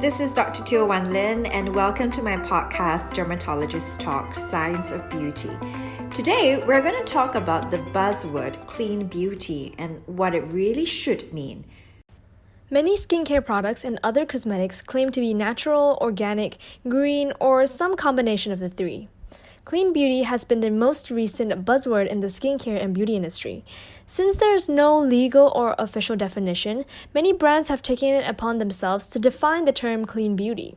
this is Dr. Teo Wan Lin, and welcome to my podcast, Dermatologist Talk, Science of Beauty. Today, we're going to talk about the buzzword clean beauty and what it really should mean. Many skincare products and other cosmetics claim to be natural, organic, green, or some combination of the three. Clean beauty has been the most recent buzzword in the skincare and beauty industry. Since there is no legal or official definition, many brands have taken it upon themselves to define the term clean beauty.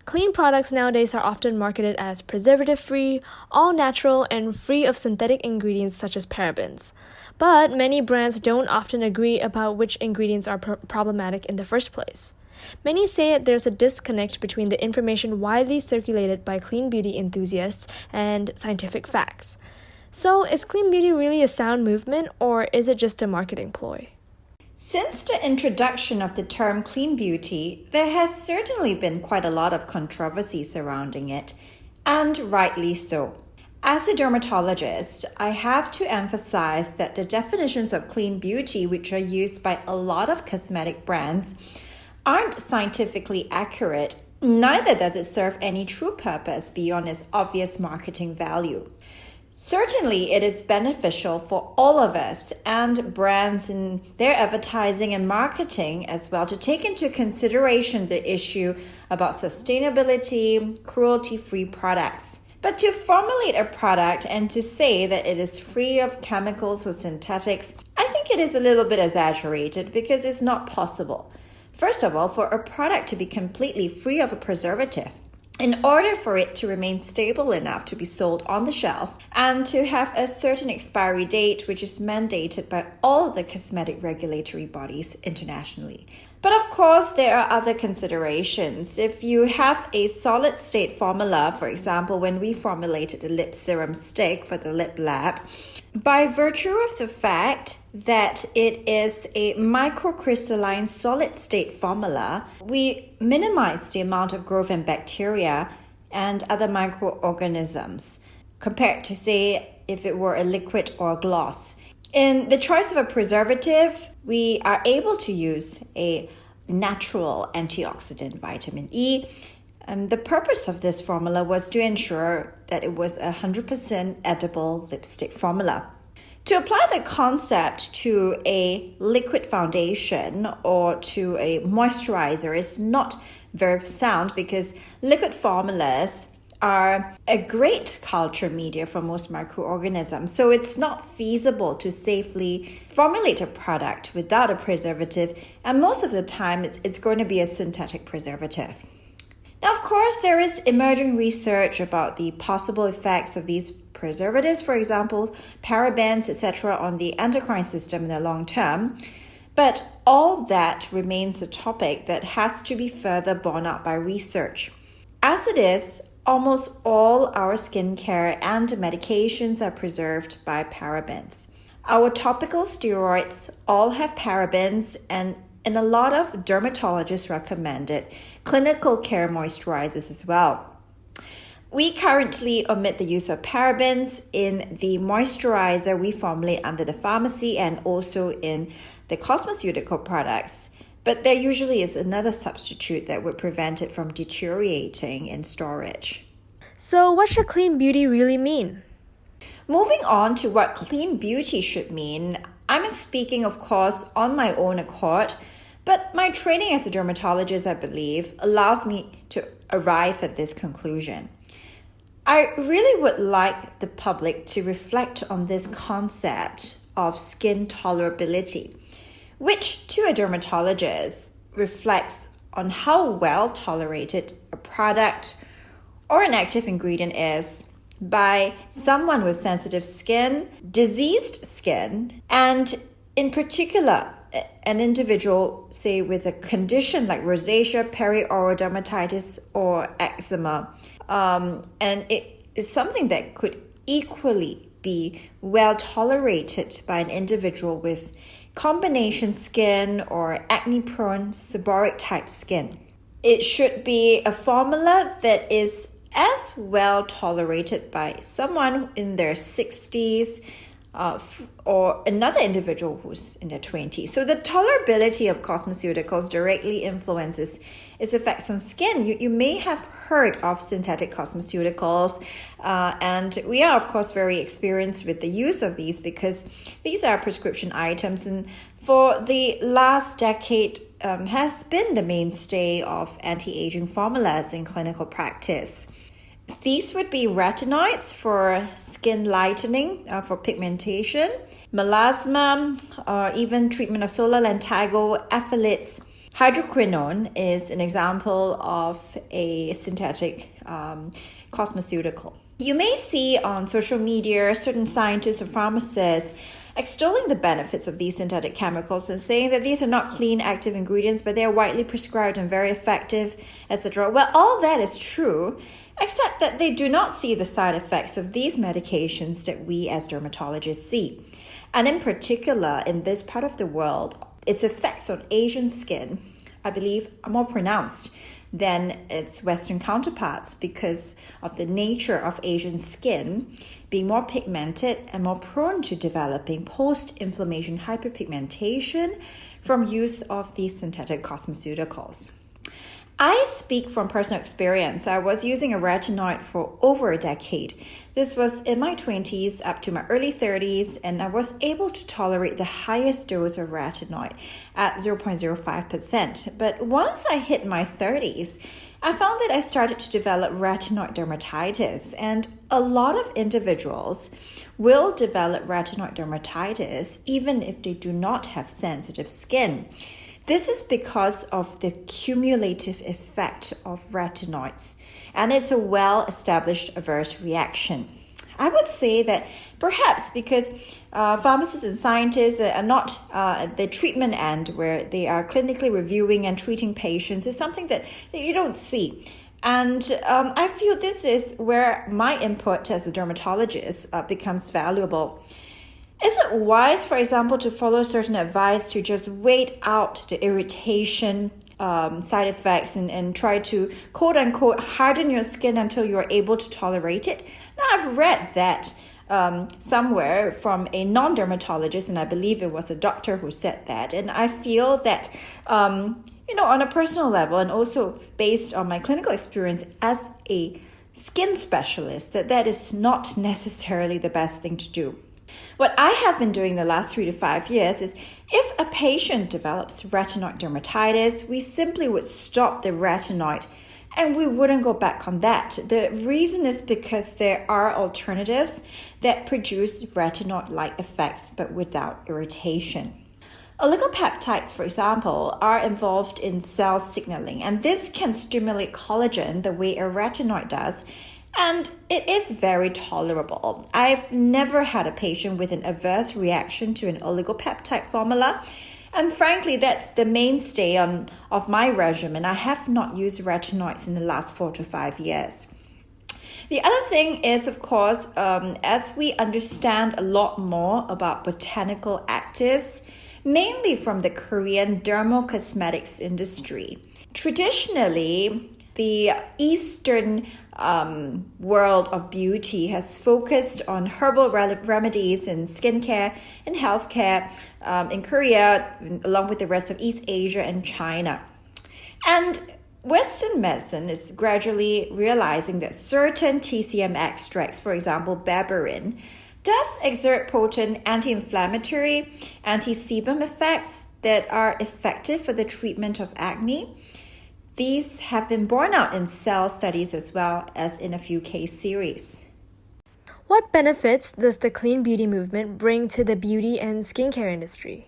Clean products nowadays are often marketed as preservative-free, all-natural, and free of synthetic ingredients such as parabens. But many brands don't often agree about which ingredients are problematic in the first place. Many say there's a disconnect between the information widely circulated by clean beauty enthusiasts and scientific facts. So, is clean beauty really a sound movement, or is it just a marketing ploy? Since the introduction of the term clean beauty, there has certainly been quite a lot of controversy surrounding it, and rightly so. As a dermatologist, I have to emphasize that the definitions of clean beauty, which are used by a lot of cosmetic brands, aren't scientifically accurate, neither does it serve any true purpose beyond its obvious marketing value. Certainly, it is beneficial for all of us and brands in their advertising and marketing as well to take into consideration the issue about sustainability, cruelty-free products. But to formulate a product and to say that it is free of chemicals or synthetics, I think it is a little bit exaggerated because it's not possible. First of all, for a product to be completely free of a preservative, in order for it to remain stable enough to be sold on the shelf and to have a certain expiry date which is mandated by all the cosmetic regulatory bodies internationally. But of course, there are other considerations. If you have a solid state formula, for example, when we formulated the lip serum stick for the lip lab, by virtue of the fact that it is a microcrystalline solid state formula, we minimize the amount of growth in bacteria and other microorganisms compared to, say, if it were a liquid or a gloss. In the choice of a preservative, we are able to use a natural antioxidant, vitamin E. And the purpose of this formula was to ensure that it was a 100% edible lipstick formula. To apply the concept to a liquid foundation or to a moisturizer is not very sound because liquid formulas are a great culture media for most microorganisms. So it's not feasible to safely formulate a product without a preservative, and most of the time it's going to be a synthetic preservative. Now, of course, there is emerging research about the possible effects of these preservatives, for example, parabens, etc., on the endocrine system in the long term. But all that remains a topic that has to be further borne out by research. As it is, almost all our skincare and medications are preserved by parabens. Our topical steroids all have parabens, and a lot of dermatologists recommend it. Clinical care moisturizers as well. We currently omit the use of parabens in the moisturizer we formulate under the pharmacy and also in the cosmeceutical products. But there usually is another substitute that would prevent it from deteriorating in storage. So what should clean beauty really mean? Moving on to what clean beauty should mean, I'm speaking, of course, on my own accord, but my training as a dermatologist, I believe, allows me to arrive at this conclusion. I really would like the public to reflect on this concept of skin tolerability, which to a dermatologist reflects on how well tolerated a product or an active ingredient is by someone with sensitive skin, diseased skin, and in particular, an individual, say, with a condition like rosacea, perioral dermatitis, or eczema. And it is something that could equally be well tolerated by an individual with combination skin or acne-prone seborrheic type skin. It should be a formula that is as well tolerated by someone in their 60s or another individual who's in their 20s. So the tolerability of cosmeceuticals directly influences its effects on skin. You may have heard of synthetic cosmeceuticals, and we are, of course, very experienced with the use of these because these are prescription items, and for the last decade has been the mainstay of anti-aging formulas in clinical practice. These would be retinoids for skin lightening, for pigmentation, melasma, or even treatment of solar lentigo, phthalates. Hydroquinone is an example of a synthetic cosmeceutical. You may see on social media certain scientists or pharmacists extolling the benefits of these synthetic chemicals and saying that these are not clean active ingredients, but they are widely prescribed and very effective, etc. Well, all that is true, except that they do not see the side effects of these medications that we as dermatologists see. And in particular, in this part of the world, its effects on Asian skin, I believe, are more pronounced than its Western counterparts because of the nature of Asian skin being more pigmented and more prone to developing post-inflammation hyperpigmentation from use of these synthetic cosmeceuticals. I speak from personal experience. I was using a retinoid for over a decade. This was in my 20s up to my early 30s, and I was able to tolerate the highest dose of retinoid at 0.05%. But once I hit my 30s, I found that I started to develop retinoid dermatitis, and a lot of individuals will develop retinoid dermatitis even if they do not have sensitive skin. This is because of the cumulative effect of retinoids, and it's a well-established adverse reaction. I would say that perhaps because pharmacists and scientists are not at the treatment end where they are clinically reviewing and treating patients, is something that you don't see. And I feel this is where my input as a dermatologist becomes valuable. Is it wise, for example, to follow certain advice to just wait out the irritation side effects and try to quote-unquote harden your skin until you're able to tolerate it? Now, I've read that somewhere from a non-dermatologist, and I believe it was a doctor who said that. And I feel that, on a personal level and also based on my clinical experience as a skin specialist, that is not necessarily the best thing to do. What I have been doing the last 3 to 5 years is if a patient develops retinoid dermatitis, we simply would stop the retinoid and we wouldn't go back on that. The reason is because there are alternatives that produce retinoid-like effects but without irritation. Oligopeptides, for example, are involved in cell signaling, and this can stimulate collagen the way a retinoid does, and it is very tolerable. I've never had a patient with an adverse reaction to an oligopeptide formula. And frankly, that's the mainstay of my regimen. I have not used retinoids in the last 4 to 5 years. The other thing is, of course, as we understand a lot more about botanical actives, mainly from the Korean dermocosmetics industry. Traditionally, the Eastern world of beauty has focused on herbal remedies in skincare and healthcare in Korea, along with the rest of East Asia and China. And Western medicine is gradually realizing that certain TCM extracts, for example, berberine, does exert potent anti-inflammatory, anti-sebum effects that are effective for the treatment of acne. These have been borne out in cell studies as well as in a few case series. What benefits does the clean beauty movement bring to the beauty and skincare industry?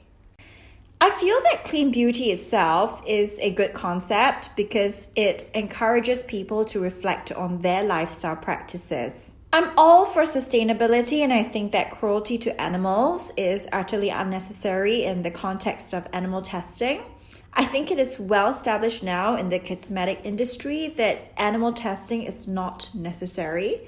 I feel that clean beauty itself is a good concept because it encourages people to reflect on their lifestyle practices. I'm all for sustainability, and I think that cruelty to animals is utterly unnecessary in the context of animal testing. I think it is well established now in the cosmetic industry that animal testing is not necessary.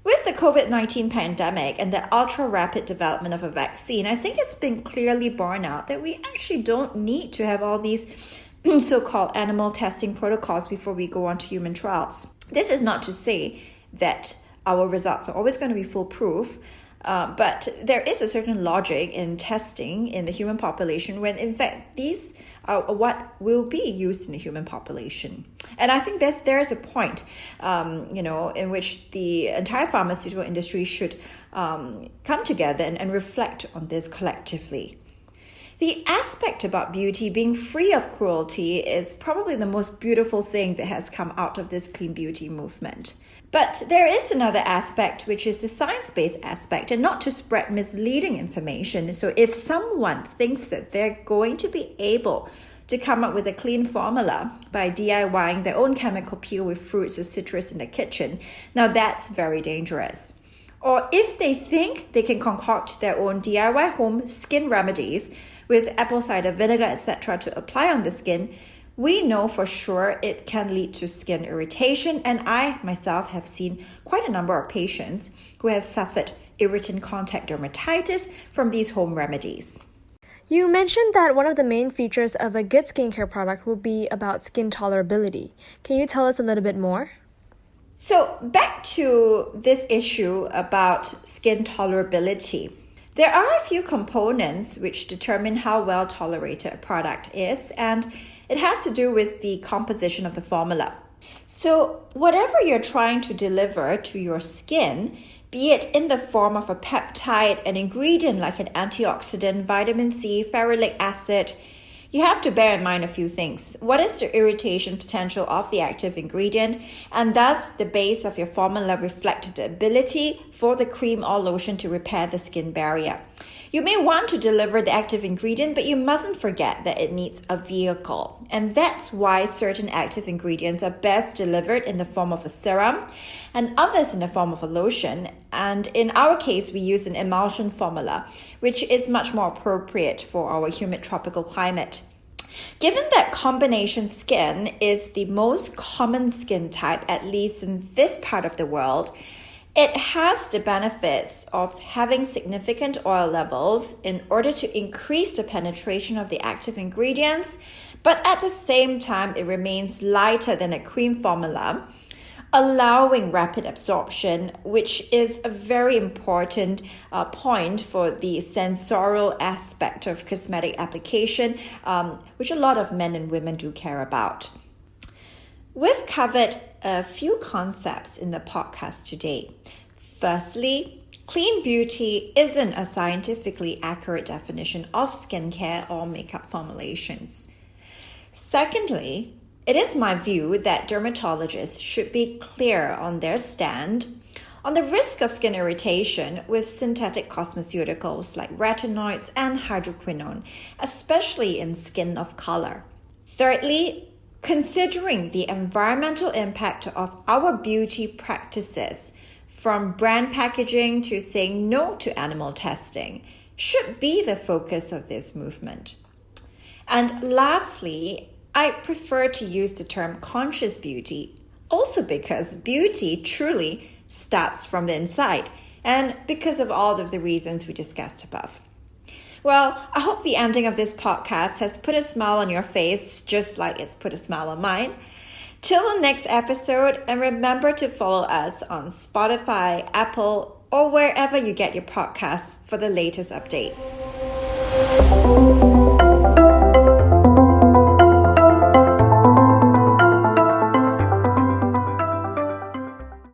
With the COVID-19 pandemic and the ultra-rapid development of a vaccine, I think it's been clearly borne out that we actually don't need to have all these so-called animal testing protocols before we go on to human trials. This is not to say that our results are always going to be foolproof. But there is a certain logic in testing in the human population when, in fact, these are what will be used in the human population. And I think there's a point, in which the entire pharmaceutical industry should come together and reflect on this collectively. The aspect about beauty being free of cruelty is probably the most beautiful thing that has come out of this clean beauty movement. But there is another aspect, which is the science-based aspect, and not to spread misleading information. So if someone thinks that they're going to be able to come up with a clean formula by DIYing their own chemical peel with fruits or citrus in the kitchen, now that's very dangerous. Or if they think they can concoct their own DIY home skin remedies with apple cider vinegar, etc. to apply on the skin, we know for sure it can lead to skin irritation, and I myself have seen quite a number of patients who have suffered irritant contact dermatitis from these home remedies. You mentioned that one of the main features of a good skincare product will be about skin tolerability. Can you tell us a little bit more? So back to this issue about skin tolerability. There are a few components which determine how well tolerated a product is, and it has to do with the composition of the formula. So whatever you're trying to deliver to your skin, be it in the form of a peptide, an ingredient like an antioxidant, vitamin C, ferulic acid, you have to bear in mind a few things. What is the irritation potential of the active ingredient? And does the base of your formula reflect the ability for the cream or lotion to repair the skin barrier? You may want to deliver the active ingredient, but you mustn't forget that it needs a vehicle. And that's why certain active ingredients are best delivered in the form of a serum and others in the form of a lotion. And in our case, we use an emulsion formula, which is much more appropriate for our humid tropical climate. Given that combination skin is the most common skin type, at least in this part of the world, it has the benefits of having significant oil levels in order to increase the penetration of the active ingredients, but at the same time, it remains lighter than a cream formula, allowing rapid absorption, which is a very important point for the sensorial aspect of cosmetic application, which a lot of men and women do care about. We've covered a few concepts in the podcast today. Firstly, clean beauty isn't a scientifically accurate definition of skincare or makeup formulations. Secondly, it is my view that dermatologists should be clear on their stand on the risk of skin irritation with synthetic cosmeceuticals like retinoids and hydroquinone, especially in skin of color. Thirdly, considering the environmental impact of our beauty practices, from brand packaging to saying no to animal testing, should be the focus of this movement. And lastly, I prefer to use the term conscious beauty, also because beauty truly starts from the inside, and because of all of the reasons we discussed above. Well, I hope the ending of this podcast has put a smile on your face, just like it's put a smile on mine. Till the next episode, and remember to follow us on Spotify, Apple, or wherever you get your podcasts for the latest updates.